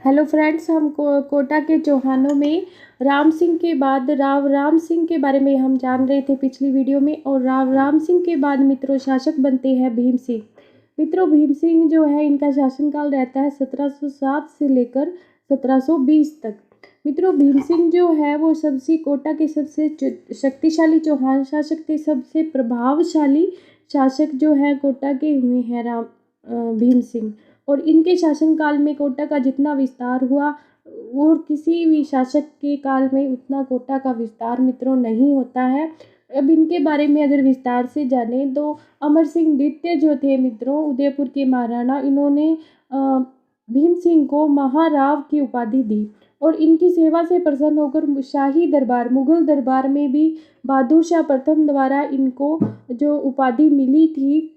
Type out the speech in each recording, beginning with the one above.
Hello friends, हम कोटा के चौहानों में राम सिंह के बाद राम सिंह के बारे में हम जान रहे थे पिछली वीडियो में। और राम सिंह के बाद मित्रों शासक बनते हैं भीम सिंह। मित्रों भीम सिंह जो है इनका शासनकाल रहता है 1707 से लेकर 1720 तक। मित्रों भीम सिंह जो है वो सबसे कोटा के सबसे शक्तिशाली चौहान शासक थे। सबसे प्रभावशाली शासक जो है कोटा के हुए हैं भीम सिंह। और इनके शासनकाल में कोटा का जितना विस्तार हुआ और किसी भी शासक के काल में उतना कोटा का विस्तार मित्रों नहीं होता है। अब इनके बारे में अगर विस्तार से जाने तो अमर सिंह द्वितीय जो थे मित्रों उदयपुर के महाराणा, इन्होंने भीम सिंह को महाराव की उपाधि दी। और इनकी सेवा से प्रसन्न होकर शाही दरबार मुगल दरबार में भी बहादुर शाह प्रथम द्वारा इनको जो उपाधि मिली थी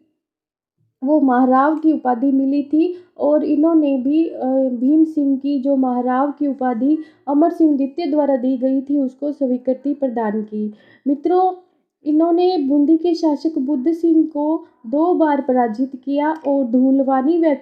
वो महाराव की उपाधि मिली थी। और इन्होंने भी भीम सिंह की जो महाराव की उपाधि अमर सिंह द्वितीय द्वारा दी गई थी उसको स्वीकृति प्रदान की। मित्रों इन्होंने बूंदी के शासक बुद्ध सिंह को 2 बार पराजित किया और धूलवानी व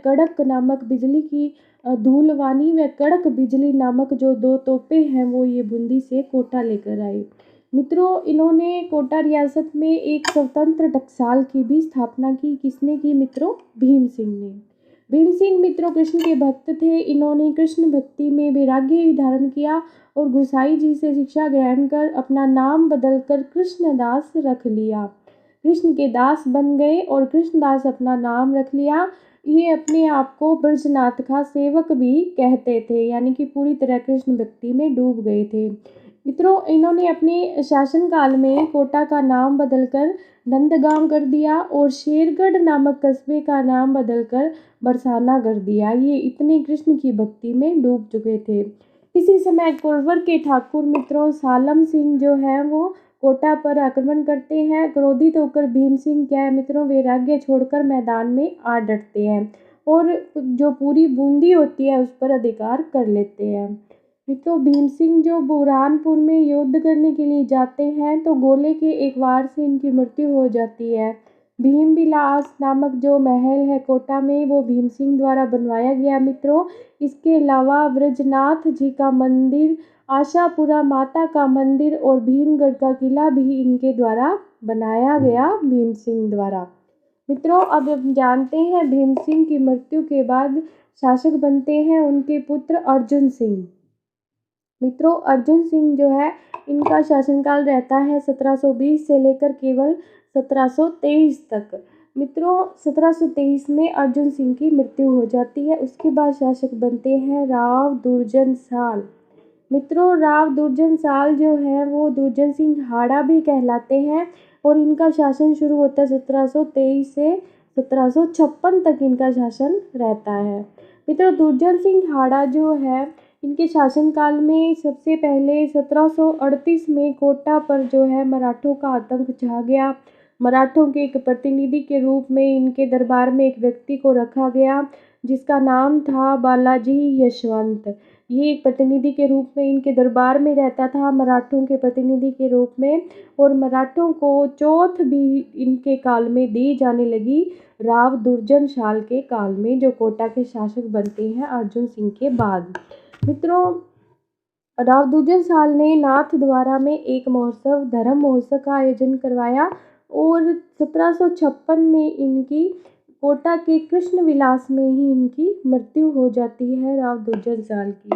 कड़क बिजली नामक जो 2 तोपें हैं वो ये बूंदी से कोटा लेकर आए। मित्रों इन्होंने कोटा रियासत में एक स्वतंत्र टकसाल की भी स्थापना की। किसने की मित्रों? भीम सिंह ने। भीम सिंह मित्रों कृष्ण के भक्त थे। इन्होंने कृष्ण भक्ति में वैराग्य धारण किया और गोसाई जी से शिक्षा ग्रहण कर अपना नाम बदलकर कृष्णदास रख लिया। कृष्ण के दास बन गए और कृष्णदास अपना नाम रख लिया। ये अपने आप को ब्रजनाथ का सेवक भी कहते थे, यानी कि पूरी तरह कृष्ण भक्ति में डूब गए थे। मित्रों इन्होंने अपने शासनकाल में कोटा का नाम बदलकर नंदगांव कर दिया और शेरगढ़ नामक कस्बे का नाम बदलकर बरसाना कर दिया। ये इतने कृष्ण की भक्ति में डूब चुके थे। इसी समय कोरवर के ठाकुर मित्रों सालम सिंह जो है वो कोटा पर आक्रमण करते हैं। क्रोधित होकर भीम सिंह क्या है मित्रों वैराग्य छोड़कर मैदान में आ डटते हैं और जो पूरी बूंदी होती है उस पर अधिकार कर लेते हैं। तो भीम सिंह जो बुरहानपुर में युद्ध करने के लिए जाते हैं तो गोले के एक वार से इनकी मृत्यु हो जाती है। भीम विलास नामक जो महल है कोटा में वो भीम सिंह द्वारा बनवाया गया मित्रों। इसके अलावा ब्रजनाथ जी का मंदिर, आशापुरा माता का मंदिर और भीमगढ़ का किला भी इनके द्वारा बनाया गया भीम सिंह द्वारा। मित्रों अब हम जानते हैं भीम सिंह की मृत्यु के बाद शासक बनते हैं उनके पुत्र अर्जुन सिंह। मित्रों अर्जुन सिंह जो है इनका शासनकाल रहता है 1720 से लेकर केवल 1723 तक। मित्रों 1723 में अर्जुन सिंह की मृत्यु हो जाती है। उसके बाद शासक बनते हैं राव दुर्जन साल। मित्रों राव दुर्जन साल जो है वो दुर्जन सिंह हाड़ा भी कहलाते हैं और इनका शासन शुरू होता है 1723 से 1756 तक इनका शासन रहता है। मित्रों दुर्जन सिंह हाड़ा जो है इनके शासनकाल में सबसे पहले 1738 में कोटा पर जो है मराठों का आतंक छा गया। मराठों के एक प्रतिनिधि के रूप में इनके दरबार में एक व्यक्ति को रखा गया जिसका नाम था बालाजी यशवंत। ये एक प्रतिनिधि के रूप में इनके दरबार में रहता था मराठों के प्रतिनिधि के रूप में। और मराठों को चोट भी इनके काल में दी जाने लगी राव दुर्जन साल के काल में, जो कोटा के शासक बनते हैं अर्जुन सिंह के बाद। मित्रों राव दुर्जन साल ने नाथ द्वारा में एक महोत्सव धर्म महोत्सव का आयोजन करवाया और 1756 में इनकी कोटा के कृष्ण विलास में ही इनकी मृत्यु हो जाती है राव दुर्जन साल की।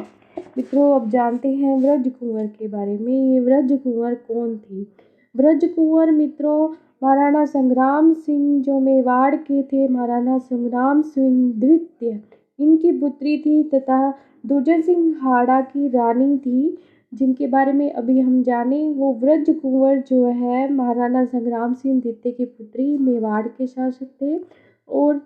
मित्रों अब जानते हैं ब्रज कुंवर के बारे में। ये ब्रज कुंवर कौन थी? ब्रज कुंवर मित्रों महाराणा संग्राम सिंह जो मेवाड़ के थे, महाराणा संग्राम सिंह द्वितीय इनकी पुत्री थी तथा दुर्जन सिंह हाड़ा की रानी थी। जिनके बारे में अभी हम जाने वो ब्रज कुंवर जो है महाराणा संग्राम सिंह द्वितीय की पुत्री मेवाड़ के शासक थे और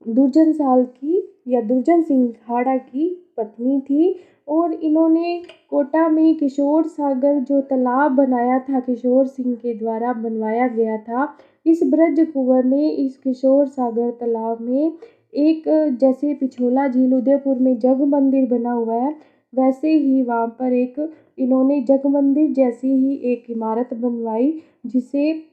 दुर्जन साल की या दुर्जन सिंह हाड़ा की पत्नी थी। और इन्होंने कोटा में किशोर सागर जो तालाब बनाया था किशोर सिंह के द्वारा बनवाया गया था। इस ब्रज कुंवर ने इस किशोर सागर तालाब में एक जैसे पिछोला झील उदयपुर में जग मंदिर बना हुआ है वैसे ही वहाँ पर एक इन्होंने जग मंदिर जैसी ही एक इमारत बनवाई जिसे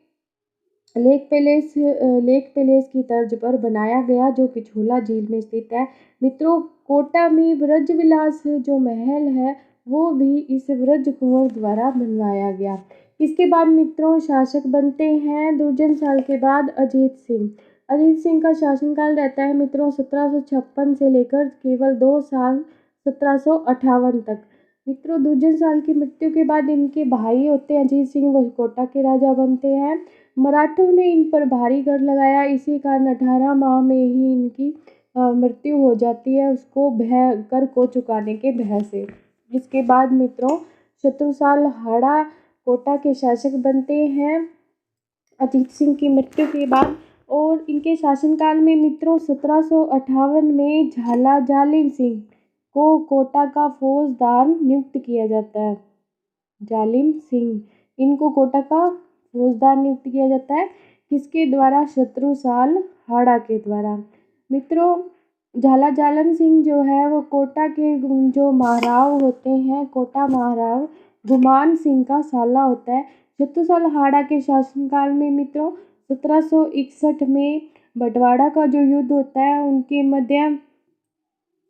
लेक पैलेस की तर्ज पर बनाया गया, जो पिछोला झील में स्थित है। मित्रों, कोटा में ब्रजविलास जो महल है वो भी इस ब्रज कुंवर द्वारा बनवाया गया। इसके बाद मित्रों शासक बनते हैं दुर्जन साल के बाद अजीत सिंह। अजीत सिंह का शासनकाल रहता है मित्रों 1756 से लेकर केवल 2 साल 1758 तक। मित्रों, दुर्जन साल की मृत्यु के बाद इनके भाई होते हैं अजीत सिंह, वो कोटा के राजा बनते हैं। मराठों ने इन पर भारी कर लगाया, इसी कारण 18 माह में ही इनकी मृत्यु हो जाती है, उसको भय कर को चुकाने के भय से। इसके बाद मित्रों शत्रुसाल हाड़ा कोटा के शासक बनते हैं अजीत सिंह की मृत्यु के बाद। और इनके शासनकाल में मित्रों 1758 में झाला जालिम सिंह को कोटा का फौजदार नियुक्त किया जाता है। जालिम सिंह, इनको कोटा का फौजदार नियुक्त किया जाता है, किसके द्वारा? शत्रुसाल हाड़ा के द्वारा। मित्रों, झाला जालिम सिंह जो है वो कोटा के जो महाराव होते हैं, कोटा महाराव गुमान सिंह का साला होता है। शत्रुसाल हाड़ा के शासनकाल में मित्रों 1761 में बंटवाड़ा का जो युद्ध होता है, उनके मध्य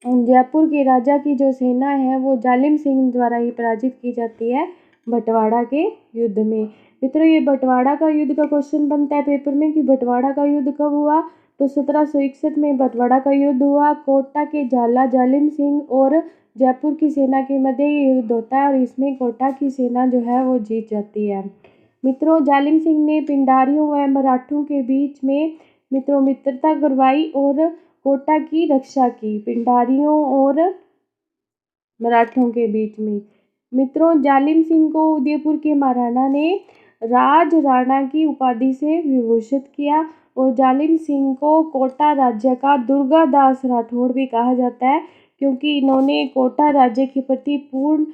जयपुर के राजा की जो सेना है वो जालिम सिंह द्वारा ही पराजित की जाती है बंटवाड़ा के युद्ध में। मित्रों, ये बंटवाड़ा का युद्ध का क्वेश्चन बनता है पेपर में कि बंटवाड़ा का युद्ध कब हुआ, तो 1761 में बंटवाड़ा का युद्ध हुआ। कोटा के झाला जालिम सिंह और जयपुर की सेना के मध्य ये युद्ध होता है और इसमें कोटा की सेना जो है वो जीत जाती है। मित्रों, जालिम सिंह ने पिंडारियों व मराठों के बीच में मित्रों मित्रता करवाई और कोटा की रक्षा की, पिंडारियों और मराठों के बीच में। मित्रों, जालिम सिंह को उदयपुर के महाराणा ने राज राणा की उपाधि से विभूषित किया और जालिम सिंह को कोटा राज्य का दुर्गादास राठौड़ भी कहा जाता है, क्योंकि इन्होंने कोटा राज्य के प्रति पूर्ण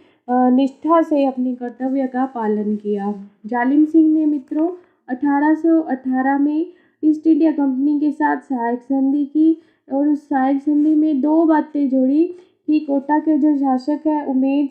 निष्ठा से अपने कर्तव्य का पालन किया। जालिम सिंह ने मित्रों 1818 में ईस्ट इंडिया कंपनी के साथ सहायक संधि की और उस सहायक संधि में 2 बातें जोड़ी कि कोटा के जो शासक है उमेद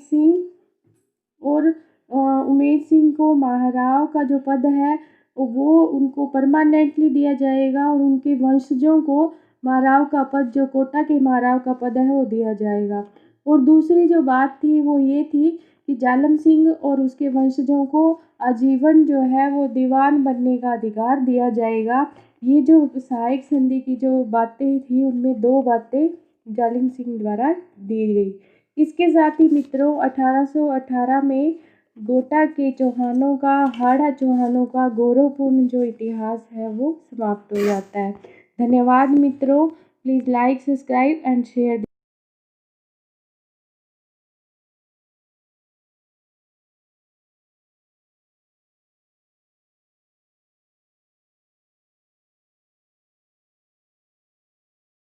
सिंह को महाराव का जो पद है वो उनको परमानेंटली दिया जाएगा और उनके वंशजों को महाराव का पद, जो कोटा के महाराव का पद है, वो दिया जाएगा। और दूसरी जो बात थी वो ये थी कि जालिम सिंह और उसके वंशजों को आजीवन जो है वो दीवान बनने का अधिकार दिया जाएगा। ये जो सहायक संधि की जो बातें थी उनमें 2 बातें जालिम सिंह द्वारा दी गई। इसके साथ ही मित्रों 1818 में कोटा के चौहानों का, हाड़ा चौहानों का गौरवपूर्ण जो इतिहास है वो समाप्त हो जाता है। धन्यवाद मित्रों। Please like, subscribe and share.